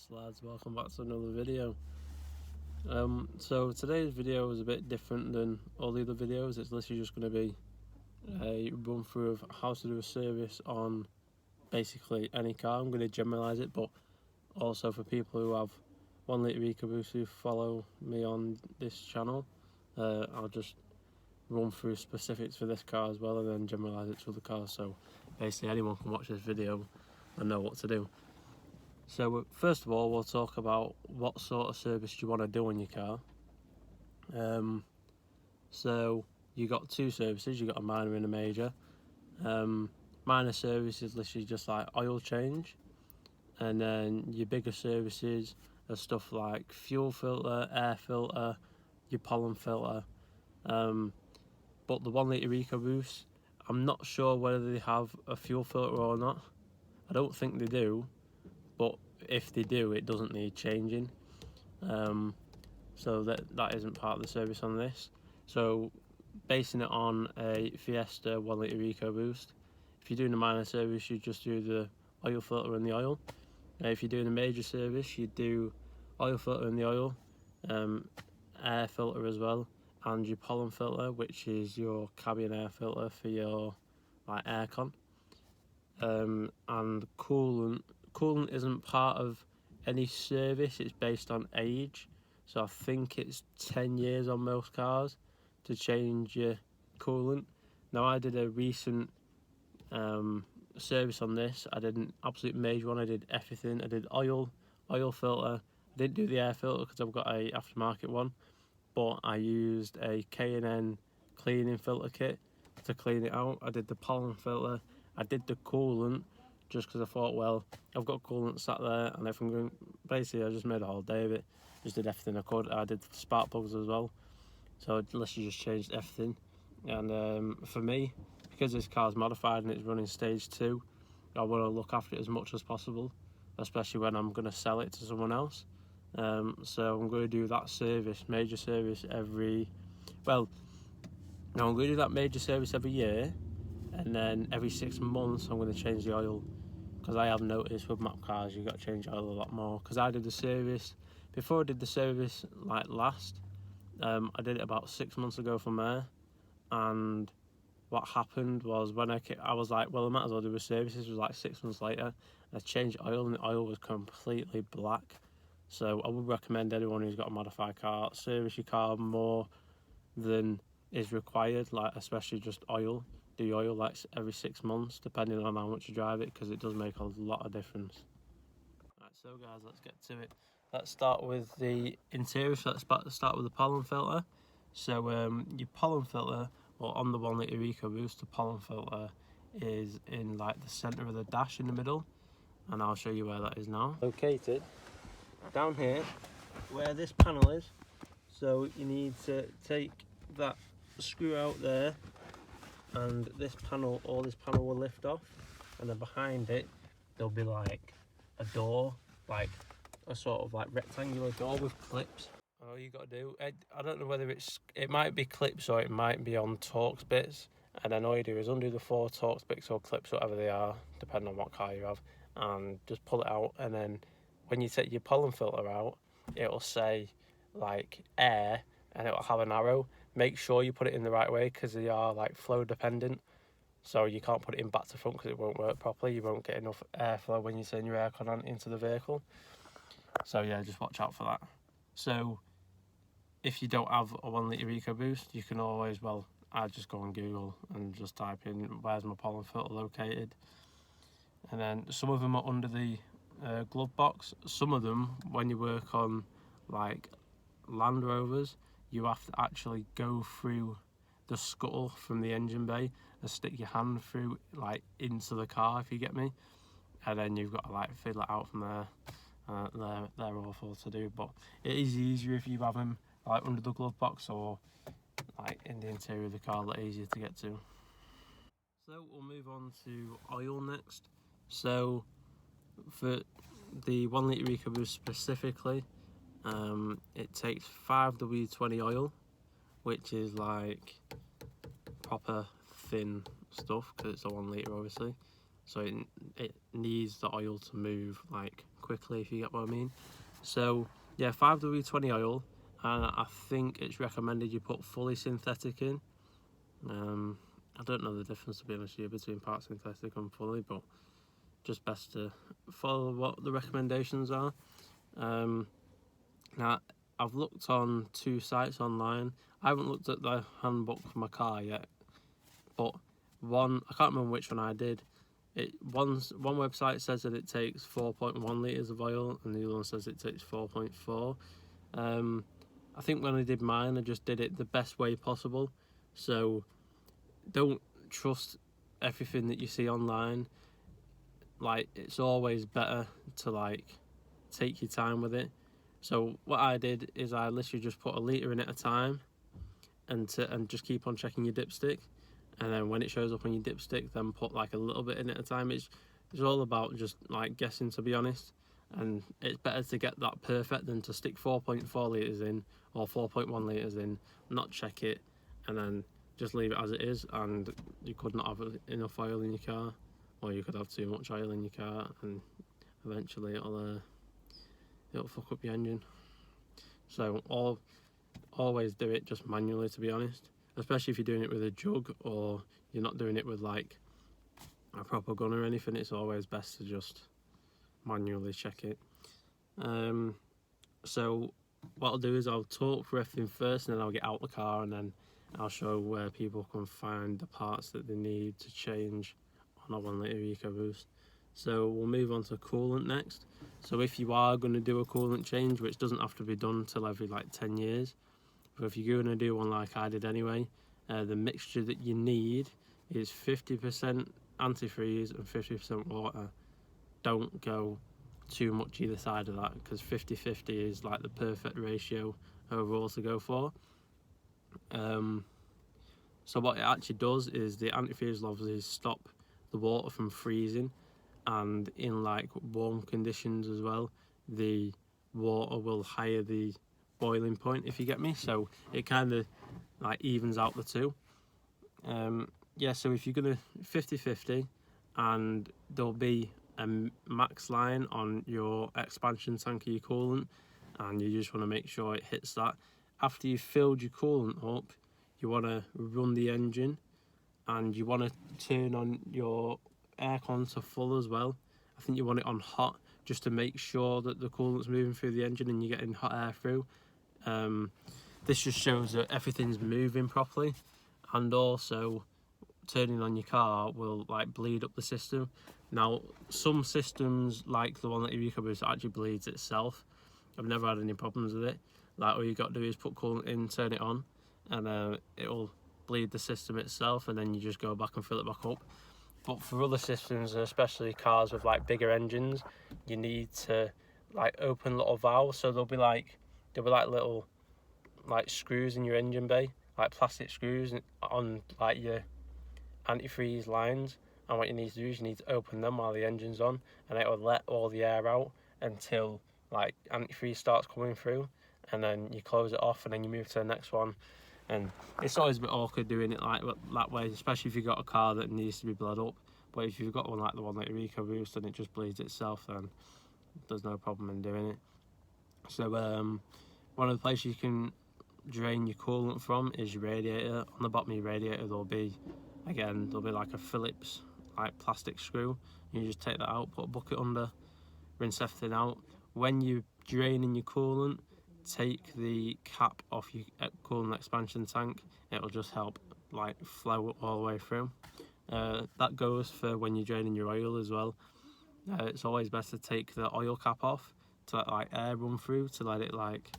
Yes lads, welcome back to another video. So today's video is a bit different than all the other videos. It's literally just going to be a run through of how to do a service on basically any car. I'm going to generalise it, but also for people who have 1 litre Ecoboost who follow me on this channel, I'll just run through specifics for this car as well and then generalise it to other cars, so basically anyone can watch this video and know what to do. So first of all, we'll talk about what sort of service you want to do on your car. So you got two services, you got a minor and a major. Minor service is literally just like oil change, and then your bigger services are stuff like fuel filter, air filter, your pollen filter. But the 1 litre Ecoboost, I'm not sure whether they have a fuel filter or not. I don't think they do, but if they do, it doesn't need changing. So that isn't part of the service on this. So basing it on a Fiesta 1 litre Ecoboost, if you're doing a minor service, you just do the oil filter and the oil. If you're doing a major service, you do oil filter and the oil, air filter as well, and your pollen filter, which is your cabin air filter for your like aircon. And coolant isn't part of any service, it's based on age. So I think it's 10 years on most cars to change your coolant. Now I did a recent service on this. I did an absolute major one. I did everything. I did oil filter. I didn't do the air filter because I've got a aftermarket one, but I used a K&N cleaning filter kit to clean it out. I did the pollen filter. I did the coolant just because I thought, well, I've got coolant sat there, and if I'm going, basically I just made a whole day of it. Just did everything I could. I did spark plugs as well. So I literally just changed everything. And for me, because this car's modified and it's running stage 2, I want to look after it as much as possible, especially when I'm going to sell it to someone else. So I'm going to do that service, major service I'm going to do that major service every year, and then every 6 months I'm going to change the oil, because I have noticed with map cars you've got to change the oil a lot more. Because I did the service, before I did the service like last, I did it about 6 months ago from there, and what happened was when I was like, well, I might as well do a service. This was like 6 months later. I changed oil and the oil was completely black. So I would recommend anyone who's got a modified car, service your car more than is required, like especially just oil. Do your oil like every 6 months, depending on how much you drive it, because it does make a lot of difference. Right, so guys, let's get to it. Let's start with the interior. So let's start with the pollen filter. So your pollen filter, or on the 1 litre Ecoboost, the pollen filter is in like the centre of the dash in the middle, and I'll show you where that is now. Located down here where this panel is. So you need to take that screw out there, and this panel will lift off, and then behind it there'll be like a door, like a sort of like rectangular door with clips. All you got to do, I don't know whether it might be clips or it might be on Torx bits, and then all you do is undo the 4 Torx bits or clips, whatever they are, depending on what car you have, and just pull it out. And then when you take your pollen filter out, it'll say like air, and it'll have an arrow. Make sure you put it in the right way, because they are like flow dependent, so you can't put it in back to front because it won't work properly. You won't get enough airflow when you turn your aircon on into the vehicle. So yeah, just watch out for that. So if you don't have a 1 litre Ecoboost, you can always, I just go on Google and just type in where's my pollen filter located, and then some of them are under the glove box. Some of them, when you work on like Land Rovers, you have to actually go through the scuttle from the engine bay and stick your hand through like into the car, if you get me, and then you've got to like fiddle it out from there. They're awful to do, but it is easier if you have them like under the glove box or like in the interior of the car, a lot easier to get to. So we'll move on to oil next. So for the 1 litre Ecoboost specifically, it takes 5W20 oil, which is like proper thin stuff because it's a 1 litre obviously. so it needs the oil to move like quickly, if you get what I mean. So yeah, 5W20 oil, and I think it's recommended you put fully synthetic in. I don't know the difference, to be honest with you, between part synthetic and fully, but just best to follow what the recommendations are. Now, I've looked on 2 sites online. I haven't looked at the handbook for my car yet, but one, I can't remember which one I did. One website says that it takes 4.1 litres of oil, and the other one says it takes 4.4. I think when I did mine, I just did it the best way possible. So don't trust everything that you see online. Like, it's always better to like take your time with it. So what I did is I literally just put a litre in at a time, and just keep on checking your dipstick, and then when it shows up on your dipstick, then put like a little bit in at a time. It's all about just like guessing, to be honest, and it's better to get that perfect than to stick 4.4 litres in or 4.1 litres in, not check it, and then just leave it as it is, and you could not have enough oil in your car, or you could have too much oil in your car, and eventually it'll fuck up your engine. So always do it just manually, to be honest, especially if you're doing it with a jug or you're not doing it with like a proper gun or anything. It's always best to just manually check it. So what I'll do is I'll talk for everything first, and then I'll get out the car, and then I'll show where people can find the parts that they need to change on a 1 litre Ecoboost. So we'll move on to coolant next. So if you are going to do a coolant change, which doesn't have to be done till every like 10 years, but if you're going to do one like I did anyway, the mixture that you need is 50% antifreeze and 50% water. Don't go too much either side of that, because 50-50 is like the perfect ratio overall to go for. So what it actually does is the antifreeze will obviously stop the water from freezing, and in like warm conditions as well, the water will higher the boiling point, if you get me. So it kind of like evens out the two. Yeah, so if you're gonna 50-50, and there'll be a max line on your expansion tank of your coolant, and you just want to make sure it hits that. After you've filled your coolant up, you want to run the engine, and you want to turn on your aircon to full as well. I think you want it on hot, just to make sure that the coolant's moving through the engine and you're getting hot air through. This just shows that everything's moving properly, and also turning on your car will like bleed up the system. Now, some systems like the one that your Ecoboost actually bleeds itself. I've never had any problems with it. Like, all you got to do is put coolant in, turn it on, and it'll bleed the system itself, and then you just go back and fill it back up. But for other systems, especially cars with like bigger engines, you need to like open little valves. So there'll be like little like screws in your engine bay, like plastic screws on like your antifreeze lines, and what you need to do is you need to open them while the engine's on, and it will let all the air out until like antifreeze starts coming through, and then you close it off, and then you move to the next one. And it's always a bit awkward doing it like that way, especially if you've got a car that needs to be bled up. But if you've got one like the one that your Ecoboost and it just bleeds itself, then there's no problem in doing it. So one of the places you can drain your coolant from is your radiator. On the bottom of your radiator there'll be like a Phillips like plastic screw. You just take that out, put a bucket under, rinse everything out. When you're draining your coolant, take the cap off your coolant expansion tank. It'll just help like flow all the way through. That goes for when you're draining your oil as well. It's always best to take the oil cap off to let like air run through, to let it like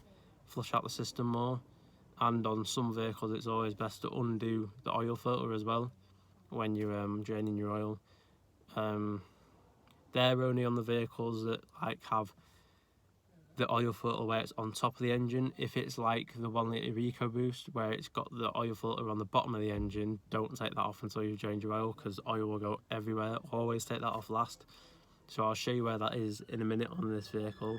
flush out the system more. And on some vehicles it's always best to undo the oil filter as well when you're draining your oil. They're only on the vehicles that like have the oil filter where it's on top of the engine. If it's like the 1 litre Ecoboost where it's got the oil filter on the bottom of the engine, don't take that off until you've drained your oil, because oil will go everywhere. Always take that off last. So I'll show you where that is in a minute on this vehicle.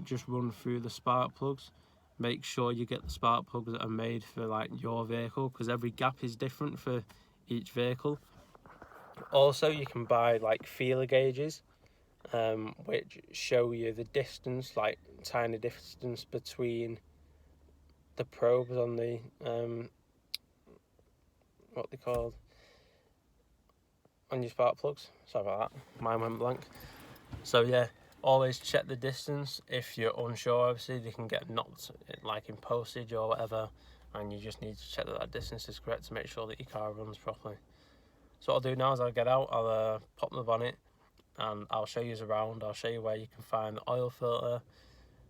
Just run through the spark plugs. Make sure you get the spark plugs that are made for like your vehicle, because every gap is different for each vehicle. Also, you can buy like feeler gauges, which show you the distance, like tiny distance between the probes on the what they called on your spark plugs. Sorry about that, mine went blank. So yeah, always check the distance. If you're unsure, obviously they can get knocked like in postage or whatever, and you just need to check that distance is correct to make sure that your car runs properly. So what I'll do now is I'll get out, I'll pop the bonnet, and I'll show you around. I'll show you where you can find the oil filter,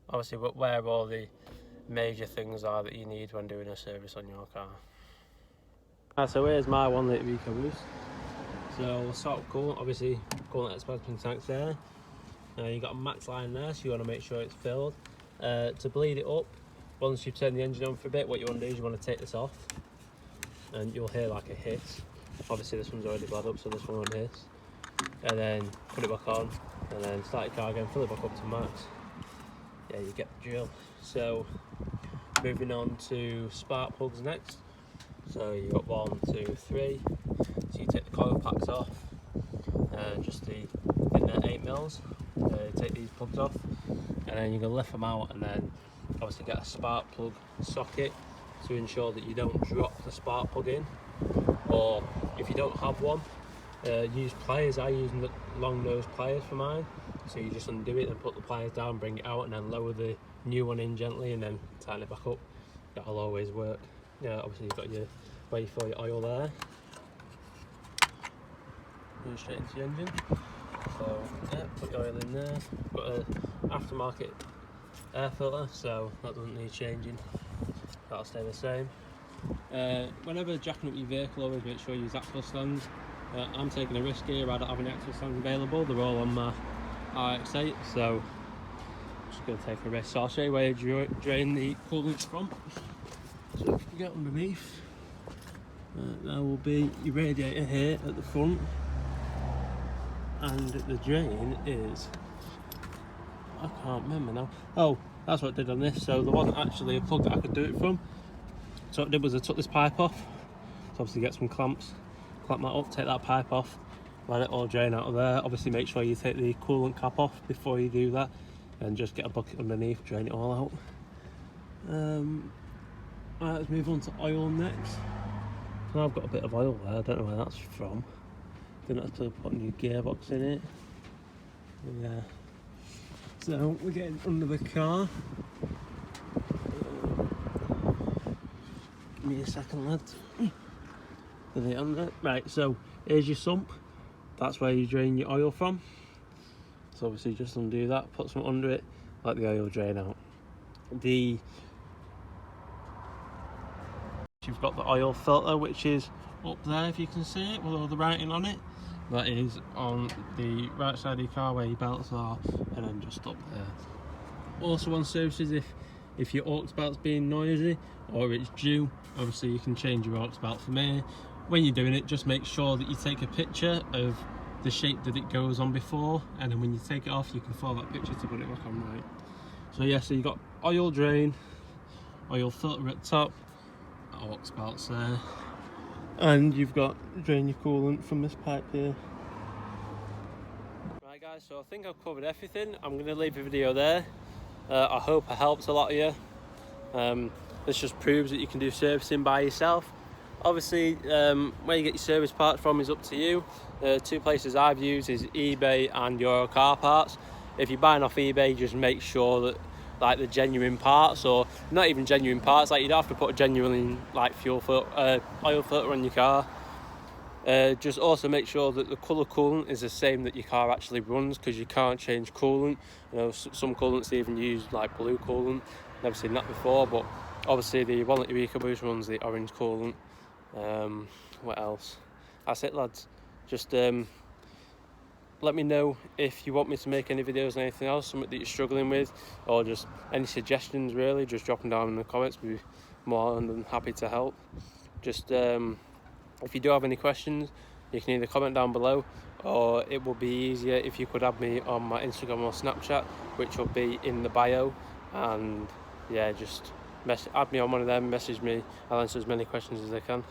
obviously where all the major things are that you need when doing a service on your car. So here's my 1 litre Ecoboost. So we'll start with coolant. Obviously coolant expansion tank's there. You've got a max line there, so you want to make sure it's filled. To bleed it up, once you've turned the engine on for a bit, what you want to do is you want to take this off, and you'll hear like a hiss. Obviously this one's already bled up, so this one won't hiss. And then put it back on, and then start your car again, fill it back up to max. Yeah, you get the drill. So moving on to spark plugs next. So you've got 1, 2, 3. So you take the coil packs off, just the inner 8mm. Take these plugs off, and then you're going to lift them out, and then obviously get a spark plug socket to ensure that you don't drop the spark plug in. Or if you don't have one, use pliers. I use long nose pliers for mine, so you just undo it and put the pliers down, bring it out, and then lower the new one in gently and then tighten it back up. That'll always work. Yeah, obviously you've got your where you fill your oil there. Go straight into the engine. So yeah, put your oil in there. Got an aftermarket air filter, so that doesn't need changing. That'll stay the same. Whenever jacking up your vehicle, always make sure you use axle stands. I'm taking a risk here. I don't have any axle stands available. They're all on my RX-8, so I'm just going to take a risk. So I'll show you where you drain the coolant from. So if you get underneath, there will be your radiator here at the front. And the drain is, I can't remember now. Oh, that's what I did on this. So there wasn't actually a plug that I could do it from. So what I did was I took this pipe off. So obviously get some clamps, clamp that up, take that pipe off, let it all drain out of there. Obviously make sure you take the coolant cap off before you do that, and just get a bucket underneath, drain it all out. Right, let's move on to oil next. So I've got a bit of oil there, I don't know where that's from. Didn't have to put a new gearbox in it. Yeah. So we're getting under the car. Give me a second, lads. Is it under? Right, so here's your sump. That's where you drain your oil from. So obviously just undo that, put some under it, let the oil drain out. You've got the oil filter, which is up there if you can see it with all the writing on it. That is on the right side of your car where your belts are, and then just up there. Also on services, if your aux belt's being noisy or it's due, obviously you can change your aux belt from here. When you're doing it, just make sure that you take a picture of the shape that it goes on before, and then when you take it off you can follow that picture to put it back on right. So yeah, so you've got oil drain, oil filter at the top, aux belts there, and you've got drain your coolant from this pipe here. Right guys, so I think I've covered everything. I'm going to leave the video there. I hope I helped a lot of you. This just proves that you can do servicing by yourself. Obviously, where you get your service parts from is up to you. The two places I've used is eBay and Euro Car Parts. If you're buying off eBay, just make sure that like the genuine parts, or not even genuine parts, like you don't have to put a genuine like oil filter on your car. Just also make sure that the colour coolant is the same that your car actually runs, because you can't change coolant. You know, some coolants even use like blue coolant. Never seen that before, but obviously the 1 litre Ecoboost runs the orange coolant. What else? That's it, lads. Just let me know if you want me to make any videos or anything else, something that you're struggling with, or just any suggestions really, just drop them down in the comments. We'll be more than happy to help. Just if you do have any questions, you can either comment down below, or it will be easier if you could add me on my Instagram or Snapchat, which will be in the bio. And yeah, just add me on one of them, message me, I'll answer as many questions as I can.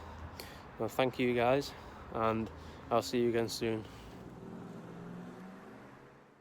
Well, thank you guys, and I'll see you again soon.